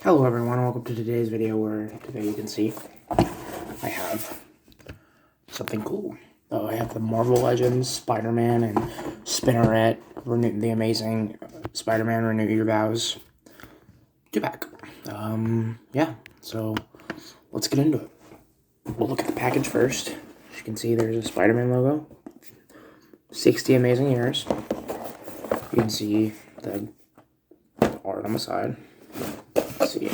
Hello everyone, welcome to today's video where today you can see I have something cool. I have the Marvel Legends Spider-Man and Spinnerette, the Amazing Spider-Man Renew Your Vows 2-pack. Yeah, so let's get into it. We'll look at the package first. As you can see, there's a Spider-Man logo. 60 amazing years. You can see the art on the side. Let's see.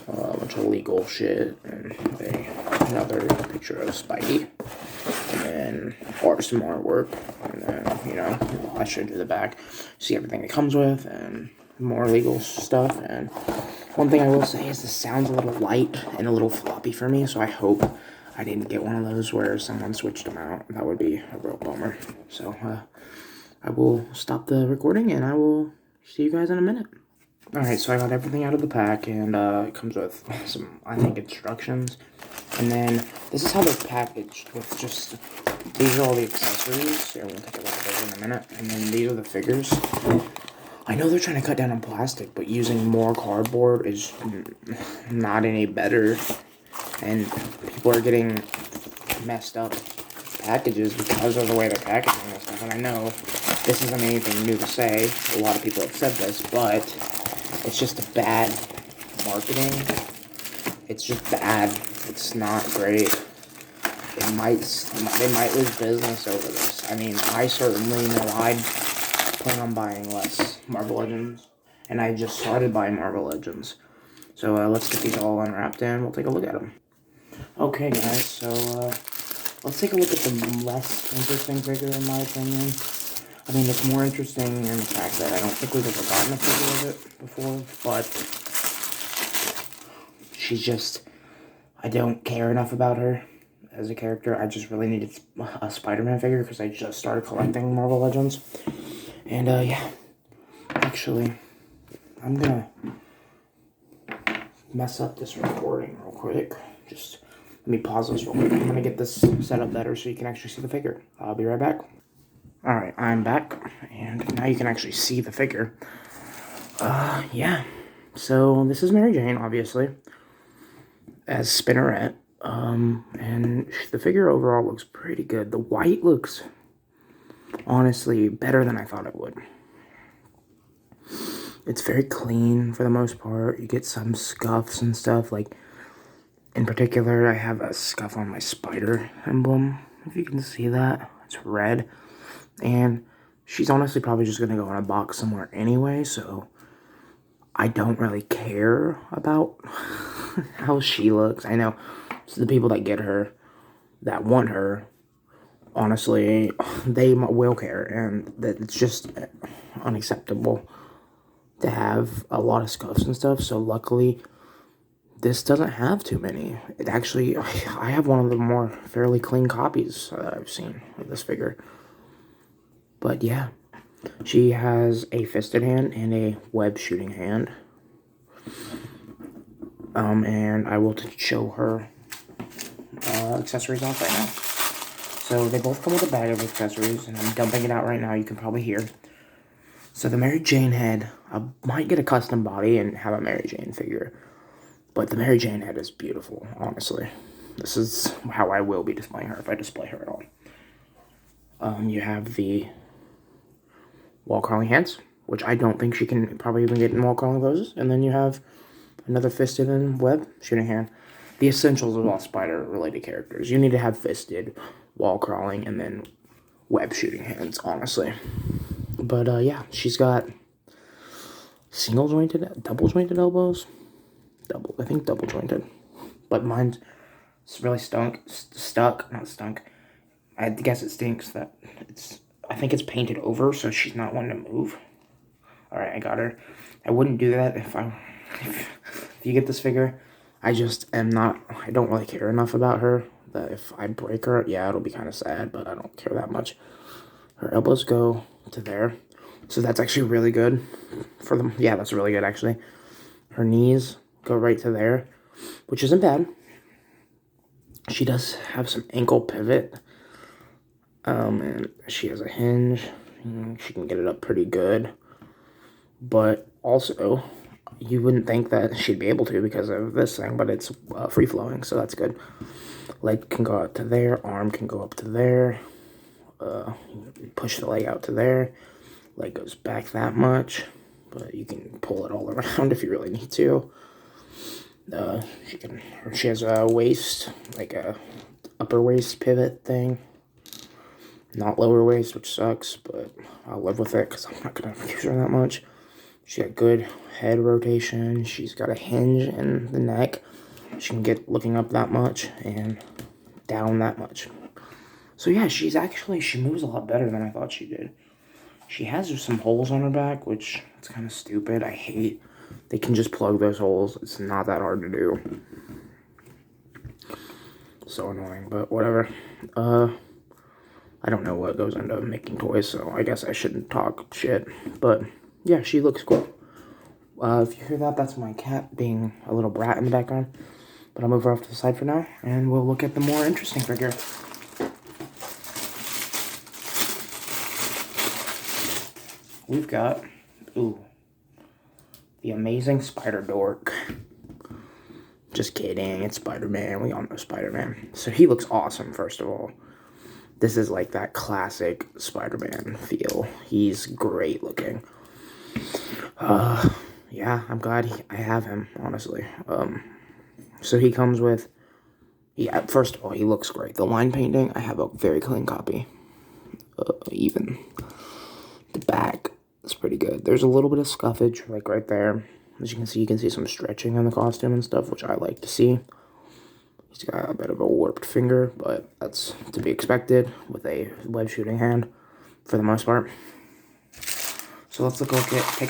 A bunch of legal shit, and another picture of Spidey, and some artwork, and then, I showed you the back, see everything it comes with, and more legal stuff. And one thing I will say is this sounds a little light and a little floppy for me, so I hope I didn't get one of those where someone switched them out. That would be a real bummer. So, I will stop the recording, and I will see you guys in a minute. Alright, so I got everything out of the pack, and it comes with some, I think, instructions. And then, this is how they're packaged, with just, these are all the accessories, and we'll take a look at those in a minute. And then these are the figures. I know they're trying to cut down on plastic, but using more cardboard is not any better. And people are getting messed up packages because of the way they're packaging this stuff. And I know this isn't anything new to say, a lot of people have said this, but it's just a bad marketing. It's just bad. It's not great. They might lose business over this. I mean, I certainly know I'd plan on buying less Marvel Legends, and I just started buying Marvel Legends. So let's get these all unwrapped and we'll take a look at them. Okay, guys. So let's take a look at the less interesting figure, in my opinion. I mean, it's more interesting in the fact that I don't think we've ever gotten a figure of it before, but she's just, I don't care enough about her as a character. I just really needed a Spider-Man figure because I just started collecting Marvel Legends. And, yeah, actually, I'm gonna mess up this recording real quick. Just let me pause this real quick. I'm gonna get this set up better so you can actually see the figure. I'll be right back. Alright, I'm back, and now you can actually see the figure. Yeah. So, this is Mary Jane, obviously, as Spinnerette. And the figure overall looks pretty good. The white looks, honestly, better than I thought it would. It's very clean, for the most part. You get some scuffs and stuff, like, in particular, I have a scuff on my spider emblem, if you can see that. It's red. And she's honestly probably just going to go in a box somewhere anyway, so I don't really care about how she looks. I know the people that get her, that want her, honestly, they will care, and that it's just unacceptable to have a lot of scuffs and stuff. So luckily, this doesn't have too many. It actually, I have one of the more fairly clean copies that I've seen of this figure. But yeah, she has a fisted hand and a web shooting hand. And I will show her accessories off right now. So they both come with a bag of accessories, and I'm dumping it out right now. You can probably hear. So the Mary Jane head, I might get a custom body and have a Mary Jane figure. But the Mary Jane head is beautiful, honestly. This is how I will be displaying her, if I display her at all. You have the wall crawling hands, which I don't think she can probably even get in wall crawling poses. And then you have another fisted and web shooting hand. The essentials of all spider-related characters. You need to have fisted, wall crawling, and then web shooting hands, honestly. But, yeah, she's got single jointed, double jointed elbows. I think double jointed. But mine's really stuck. I guess it stinks that I think it's painted over, so she's not one to move. Alright, I got her. I wouldn't do that if you get this figure. I don't really care enough about her that if I break her, yeah, it'll be kind of sad, but I don't care that much. Her elbows go to there, so that's actually really good for them. Yeah, that's really good, actually. Her knees go right to there, which isn't bad. She does have some ankle pivot, and she has a hinge. She can get it up pretty good, but also You wouldn't think that she'd be able to because of this thing, but it's free-flowing, so that's good. Leg can go out to there. Arm can go up to there. Push the leg out to there. Leg goes back that much, but you can pull it all around if you really need to. She has a waist, like a upper waist pivot thing. Not lower waist, which sucks, but I'll live with it because I'm not going to use her that much. She got good head rotation. She's got a hinge in the neck. She can get looking up that much and down that much. So yeah, she moves a lot better than I thought she did. She has some holes on her back, which it's kind of stupid. I hate. They can just plug those holes. It's not that hard to do. So annoying, but whatever. I don't know what goes into making toys, so I guess I shouldn't talk shit. But yeah, she looks cool. If you hear that, that's my cat being a little brat in the background. But I'll move her off to the side for now, and we'll look at the more interesting figure. We've got, the amazing Spider Dork. Just kidding, it's Spider-Man. We all know Spider-Man. So he looks awesome, first of all. This is like that classic Spider-Man feel. He's great looking. Yeah, I'm glad I have him, honestly. So he comes with, first of all, he looks great. The line painting, I have a very clean copy. Even the back is pretty good. There's a little bit of scuffage, like right there. As you can see some stretching on the costume and stuff, which I like to see. He's got a bit of a warped finger, but that's to be expected with a web shooting hand, for the most part. So let's take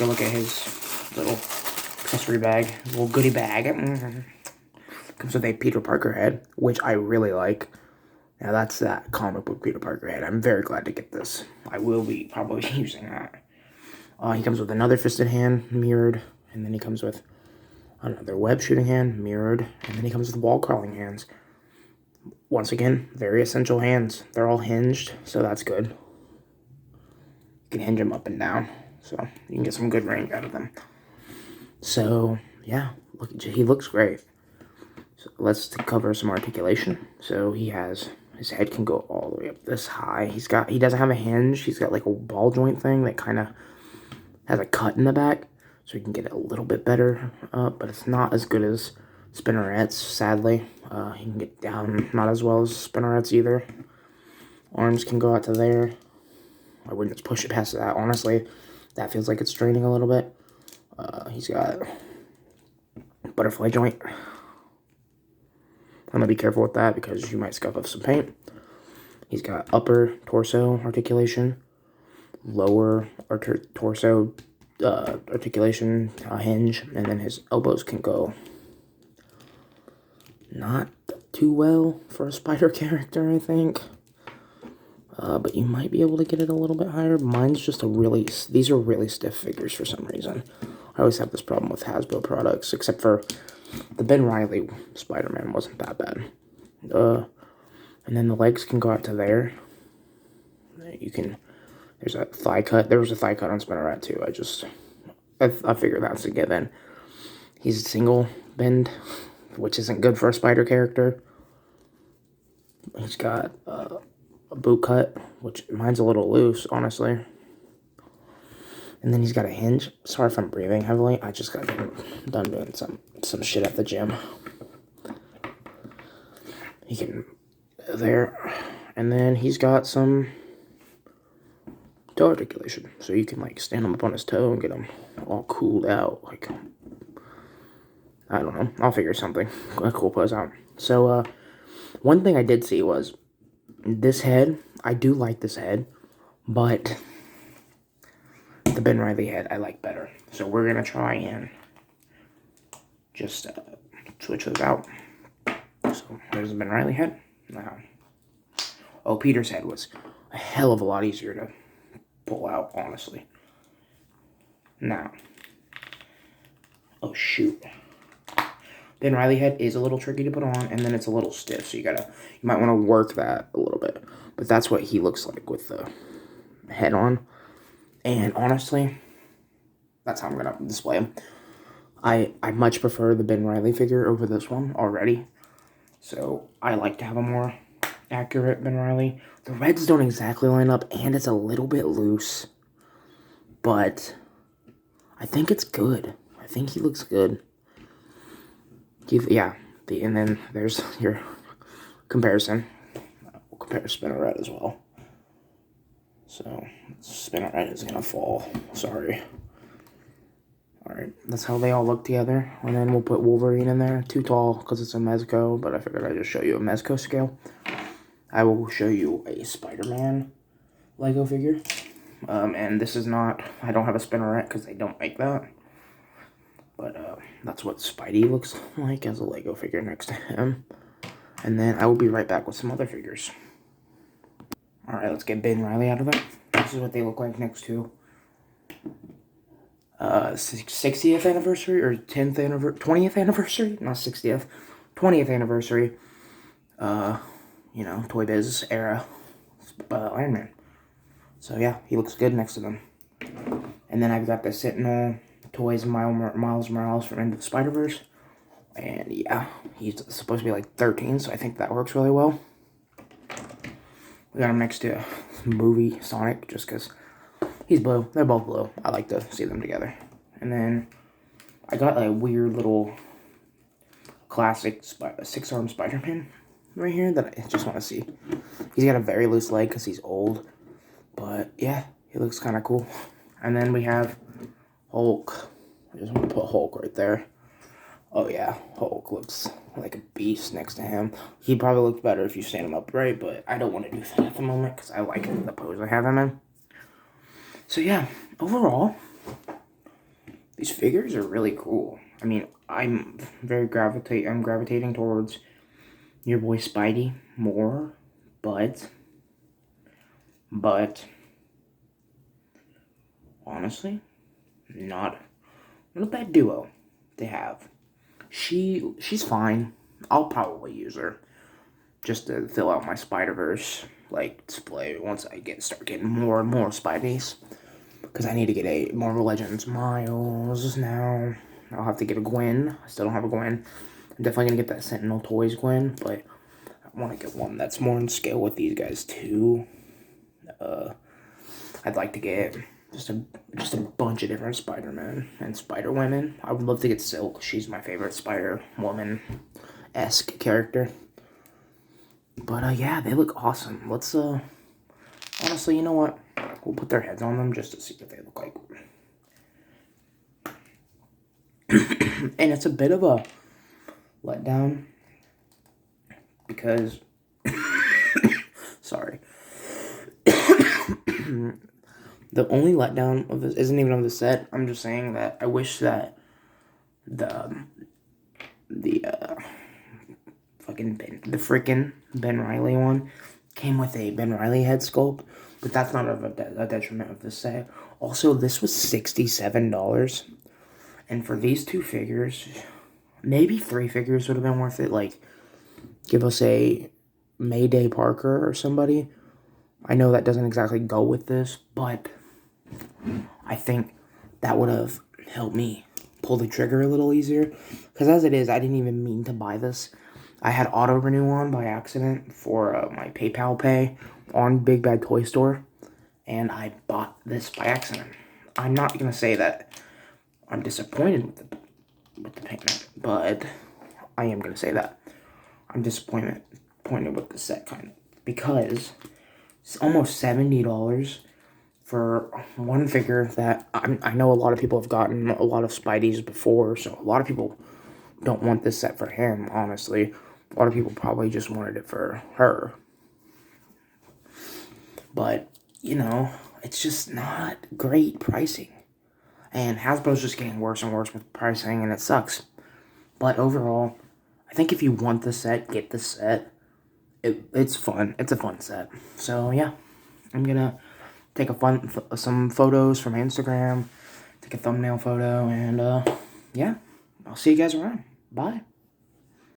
a look at his little accessory bag, little goodie bag. Comes with a Peter Parker head, which I really like. Now that's that comic book Peter Parker head. I'm very glad to get this. I will be probably using that. He comes with another fisted hand, mirrored, and then he comes with another web shooting hand, mirrored, and then he comes with wall crawling hands. Once again, very essential hands. They're all hinged, so that's good. You can hinge them up and down, so you can get some good range out of them. So, yeah, he looks great. So let's cover some articulation. So his head can go all the way up this high. He doesn't have a hinge. He's got like a ball joint thing that kind of has a cut in the back, so you can get it a little bit better up, but it's not as good as Spinnerette's, sadly. He can get down not as well as Spinnerette's either. Arms can go out to there. I wouldn't just push it past that, honestly. That feels like it's straining a little bit. He's got butterfly joint. I'm gonna be careful with that because you might scuff up some paint. He's got upper torso articulation, lower torso articulation, hinge, and then his elbows can go not too well for a spider character, I think. But you might be able to get it a little bit higher. Mine's just these are really stiff figures for some reason. I always have this problem with Hasbro products, except for the Ben Reilly Spider-Man wasn't that bad. And then the legs can go out to there. There's a thigh cut. There was a thigh cut on Spinneret too. I figured that's a given. He's single bend, which isn't good for a spider character. He's got a boot cut, which mine's a little loose, honestly. And then he's got a hinge. Sorry if I'm breathing heavily. I just got done doing some shit at the gym. He can there, and then he's got some toe articulation, so you can like stand him up on his toe and get him all cooled out. Like, I don't know, I'll figure a cool pose out. So one thing I did see was this head. I do like this head, but the Ben Reilly head I like better. So we're gonna try and just switch those out. So there's the Ben Reilly head. Now, Peter's head was a hell of a lot easier to pull out, honestly. Now, shoot. Ben Reilly head is a little tricky to put on, and then it's a little stiff, so you might want to work that a little bit. But that's what he looks like with the head on. And honestly, that's how I'm gonna display him. I much prefer the Ben Reilly figure over this one already. So I like to have a more accurate Ben Reilly. The reds don't exactly line up, and it's a little bit loose. But I think it's good. I think he looks good. Yeah. And then there's your comparison. We'll compare Spinnerette as well. So Spinnerette is gonna fall. Sorry. Alright, that's how they all look together. And then we'll put Wolverine in there. Too tall because it's a Mezco, but I figured I'd just show you a Mezco scale. I will show you a Spider-Man Lego figure. And this is not, I don't have a Spinnerette because they don't make that. But that's what Spidey looks like as a Lego figure next to him. And then I will be right back with some other figures. Alright, let's get Ben Reilly out of there. This is what they look like next to 60th anniversary or 10th anniversary, 20th anniversary, not 60th, 20th anniversary, you know, Toy Biz era Iron Man. So yeah, he looks good next to them. And then I've got the Sentinel Toys Miles Morales from Into the Spider-Verse. And yeah, he's supposed to be like 13, so I think that works really well. We got him next to movie Sonic, just because he's blue. They're both blue. I like to see them together. And then I got a weird little classic six-arm Spider-Man right here that I just want to see. He's got a very loose leg because he's old. But yeah, he looks kind of cool. And then we have Hulk. I just want to put Hulk right there. Oh yeah, Hulk looks like a beast next to him. He probably looks better if you stand him upright, but I don't want to do that at the moment because I like the pose I have him in. So yeah, overall, these figures are really cool. I mean, I'm gravitating towards your boy Spidey more, but honestly, not a bad duo to have. She's fine. I'll probably use her just to fill out my Spider-Verse like display once I start getting more and more Spideys. Because I need to get a Marvel Legends Miles now. I'll have to get a Gwen. I still don't have a Gwen. I'm definitely going to get that Sentinel Toys Gwen, but I want to get one that's more in scale with these guys too. I'd like to get just a bunch of different Spider-Men and Spider-Women. I would love to get Silk. She's my favorite Spider-Woman-esque character. But yeah, they look awesome. Let's honestly, you know what? We'll put their heads on them just to see what they look like. And it's a bit of a letdown because sorry. The only letdown of this isn't even on the set. I'm just saying that I wish that the freaking Ben Reilly one came with a Ben Reilly head sculpt, but that's not a detriment of the set. Also, this was $67, and for these two figures, maybe 3 figures would have been worth it. Like, give us a Mayday Parker or somebody. I know that doesn't exactly go with this, but I think that would have helped me pull the trigger a little easier. Because as it is, I didn't even mean to buy this. I had auto renew on by accident for my PayPal pay on Big Bad Toy Store, and I bought this by accident. I'm not gonna say that I'm disappointed with the payment, but I am gonna say that I'm disappointed with the set kind of, because it's almost $70 for one figure that I know a lot of people have gotten a lot of Spideys before, so a lot of people don't want this set for him, honestly. A lot of people probably just wanted it for her. But, you know, it's just not great pricing. And Hasbro's just getting worse and worse with pricing, and it sucks. But overall, I think if you want the set, get the set. It's fun. It's a fun set. So, yeah. I'm going to take some photos from Instagram, take a thumbnail photo, and, yeah. I'll see you guys around. Bye.